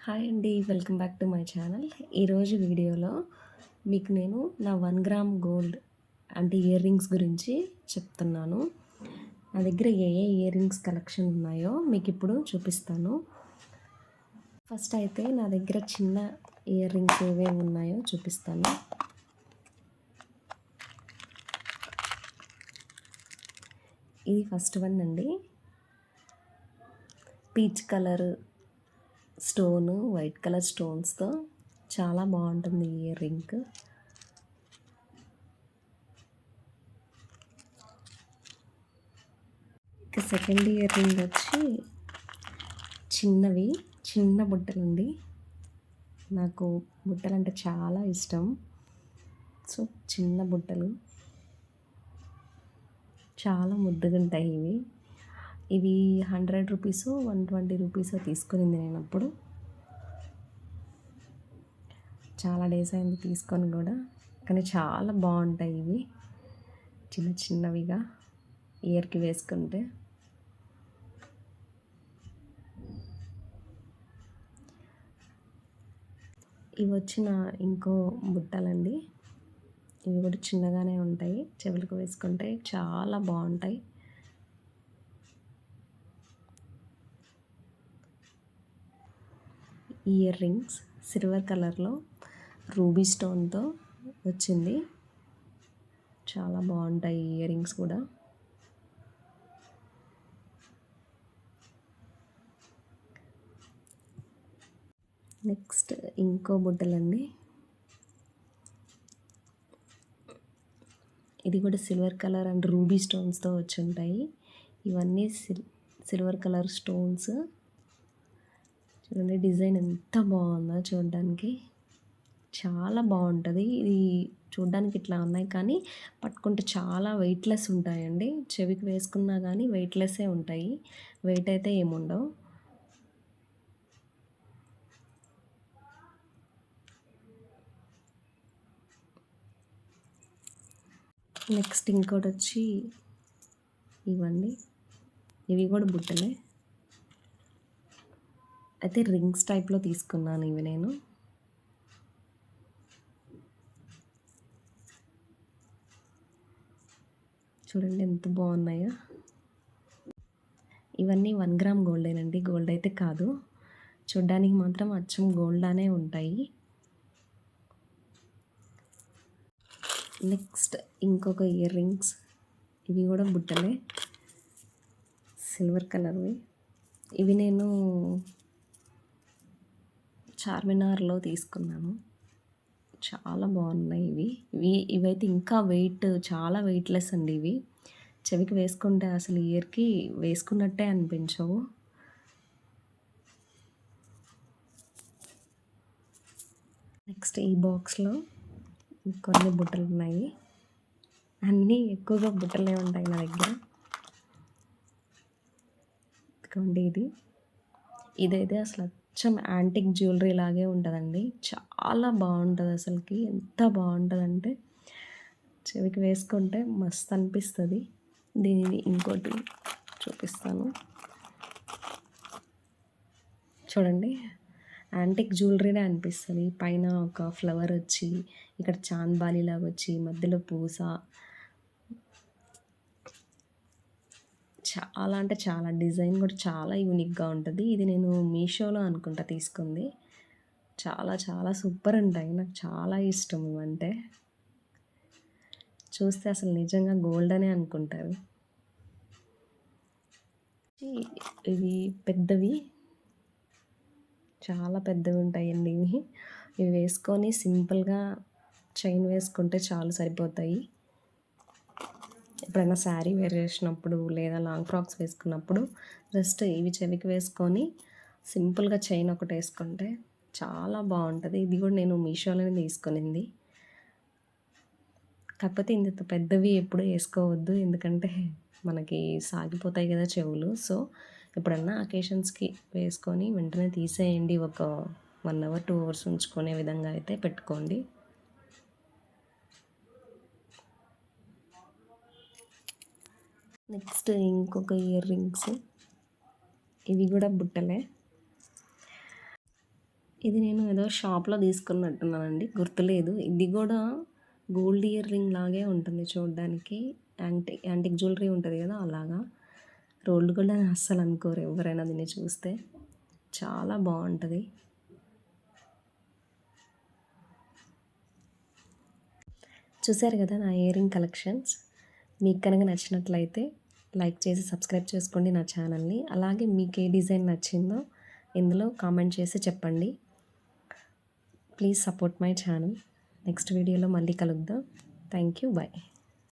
Hi అండి. Welcome back to my channel. ఈరోజు వీడియోలో మీకు నేను నా 1 గ్రామ్ గోల్డ్ అంటే ఇయర్ రింగ్స్ గురించి చెప్తున్నాను. నా దగ్గర ఏ ఇయర్ రింగ్స్ కలెక్షన్ ఉన్నాయో మీకు ఇప్పుడు చూపిస్తాను. ఫస్ట్ అయితే నా దగ్గర చిన్న ఇయర్ రింగ్స్ ఏవేవి ఉన్నాయో చూపిస్తాను. ఇది ఫస్ట్ వన్ అండి. Peach colour stone, white colour స్టోన్స్తో చాలా బాగుంటుంది ఈ ఇయర్ రింగ్. ఇక సెకండ్ ఇయర్ రింగ్ వచ్చి చిన్న బుట్టలండి. నాకు బుట్టలు అంటే చాలా ఇష్టం. సో చిన్న బుట్టలు చాలా ముద్దుగా ఉంటాయి. ఇవి 100 రూపీస్ 120 రూపీస్ తీసుకునింది నేను అప్పుడు. చాలా డేస్ అయింది తీసుకొని కూడా, కానీ చాలా బాగుంటాయి ఇవి చిన్నవిగా ఇయర్కి వేసుకుంటే. ఇవి వచ్చిన ఇంకో బుట్టలండి. ఇవి కూడా చిన్నగానే ఉంటాయి, చెవులకు వేసుకుంటే చాలా బాగుంటాయి. ఇయర్ రింగ్స్ సిల్వర్ కలర్లో రూబీ స్టోన్తో వచ్చింది. చాలా బాగుంటాయి ఇయర్ రింగ్స్ కూడా. నెక్స్ట్ ఇంకో బుట్టలండి. ఇది కూడా సిల్వర్ కలర్ అండ్ రూబీ స్టోన్స్తో వచ్చి ఉంటాయి. ఇవన్నీ సిల్వర్ కలర్ స్టోన్స్. చూడండి డిజైన్ ఎంత బాగుందో చూడడానికి, చాలా బాగుంటుంది. ఇది చూడడానికి ఇట్లా ఉన్నాయి కానీ పట్టుకుంటే చాలా వెయిట్లెస్ ఉంటాయండి. చెవికి వేసుకున్నా కానీ వెయిట్లెస్సే ఉంటాయి, వెయిట్ అయితే ఏముండవు. నెక్స్ట్ ఇంకోటి వచ్చి ఇవన్నీ, ఇవి కూడా బుట్టలే, అయితే రింగ్స్ టైప్లో తీసుకున్నాను ఇవి నేను. చూడండి ఎంత బాగున్నాయో. ఇవన్నీ 1 గ్రామ్ గోల్డేనండి, గోల్డ్ అయితే కాదు. చూడ్డానికి మాత్రం అచ్చం గోల్డ్లానే ఉంటాయి. నెక్స్ట్ ఇంకొక ఇయర్ రింగ్స్, ఇవి కూడా బుట్టలే, సిల్వర్ కలర్వి. ఇవి నేను చార్మినార్లో తీసుకున్నాను. చాలా బాగున్నాయి ఇవైతే ఇంకా వెయిట్, చాలా వెయిట్లెస్ అండి ఇవి. చెవికి వేసుకుంటే అసలు ఇయర్కి వేసుకున్నట్టే అనిపించవు. నెక్స్ట్ ఈ బాక్స్లో కొన్ని బుట్టలు ఉన్నాయి. అన్నీ ఎక్కువగా బుట్టలే ఉంటాయి నా దగ్గర. ఇదిగోండి, ఇదైతే అసలు అచ్చం యాంటిక్ జ్యువెలరీ లాగే ఉంటుందండి. చాలా బాగుంటుంది అసలుకి, ఎంత బాగుంటుందంటే చెవికి వేసుకుంటే మస్తు అనిపిస్తుంది. దీనిని ఇంకోటి చూపిస్తాను చూడండి. యాంటిక్ జ్యువెలరీనే అనిపిస్తుంది. పైన ఒక ఫ్లవర్ వచ్చి, ఇక్కడ చాంద్బాలి లాగా వచ్చి, మధ్యలో పూస, చాలా అంటే చాలా డిజైన్ కూడా చాలా యూనిక్గా ఉంటుంది. ఇది నేను మీషోలో అనుకుంటా తీసుకుంది. చాలా చాలా సూపర్ ఉంటాయి, నాకు చాలా ఇష్టం ఇవంటే. చూస్తే అసలు నిజంగా గోల్డ్ అనే అనుకుంటారు. ఇవి పెద్దవి, చాలా పెద్దవి ఉంటాయండి ఇవి వేసుకొని సింపుల్గా చైన్ వేసుకుంటే చాలు, సరిపోతాయి. ఎప్పుడైనా శారీ వేర్ చేసినప్పుడు లేదా లాంగ్ ఫ్రాక్స్ వేసుకున్నప్పుడు జస్ట్ ఇవి చెవికి వేసుకొని సింపుల్గా చైన్ ఒకటి వేసుకుంటే చాలా బాగుంటుంది. ఇది కూడా నేను మీషోలోనే తీసుకునింది. కాకపోతే ఇంత పెద్దవి ఎప్పుడు వేసుకోవద్దు, ఎందుకంటే మనకి సాగిపోతాయి కదా చెవులు. సో ఎప్పుడన్నా అకేషన్స్కి వేసుకొని వెంటనే తీసేయండి. ఒక 1 అవర్ 2 అవర్స్ ఉంచుకునే విధంగా అయితే పెట్టుకోండి. నెక్స్ట్ ఇంకొక ఇయర్ రింగ్స్, ఇవి కూడా బుట్టలే. ఇది నేను ఏదో షాప్‌లో తీసుకున్నట్టున్నానండి. గుర్తులేదు. ఇది గూడా గోల్డ్ ఇయర్ రింగ్ లాగే ఉంటుంది చూడ్డానికి. యాంటిక్ జ్యువెలరీ ఉంటది గదా! అలాగా. రోల్డ్ గోల్డ్ అని అస్సలు అనుకోరు ఎవరైనా దీన్ని చూస్తే. చాలా బావుంటది. చూసారు కదా నా ఇయర్ రింగ్ కలెక్షన్స్. మీకు కనుక నచ్చినట్లయితే లైక్ చేసి సబ్స్క్రైబ్ చేసుకోండి నా ఛానల్‌ని. అలాగే మీకు ఏ డిజైన్ నచ్చిందో ఇందులో కామెంట్ చేసి చెప్పండి. Please support my channel. Next వీడియోలో మళ్ళీ కలుద్దాం. Thank you. బై.